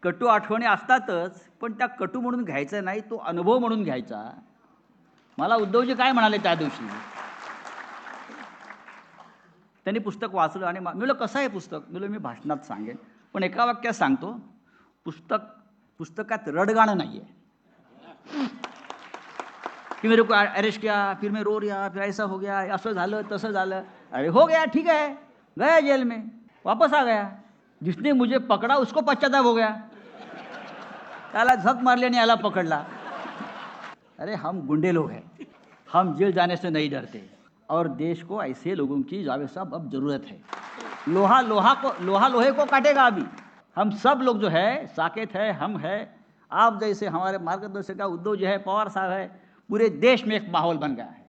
कटू आठवणी असतातच, पण त्या कटू म्हणून घ्यायचा नाही, तो अनुभव म्हणून घ्यायचा. मला उद्धवजी काय म्हणाले त्या दिवशी, त्यांनी पुस्तक वाचलं आणि मी म्हणलं कसं आहे पुस्तक, मी भाषणात सांगेन पण एका वाक्यात सांगतो, पुस्तकात रडगाणं नाही आहे कि मेरे को अरेस्ट किया, फिर मैं रो रहा, फिर ऐसा हो गया, असं झालं तसं झालं. अरे हो गया, ठीक है, गया जेल में, वापस आ गया. जिसने मुझे पकड़ा उसको पश्चाताप हो गया, त्याला झक मारली आणि याला पकडला. अरे हम गुंडे लोग हैं, हम जेल जाने से नहीं डरते और देश को ऐसे लोगों की जावेद साहब अब जरूरत है. लोहा लोहे को काटेगा. अभी हम सब लोग जो है, साकेत है, हम है, आप जैसे हमारे मार्गदर्शक उद्धव जी है, पवार साहब है, पूरे देश में एक माहौल बन गया है.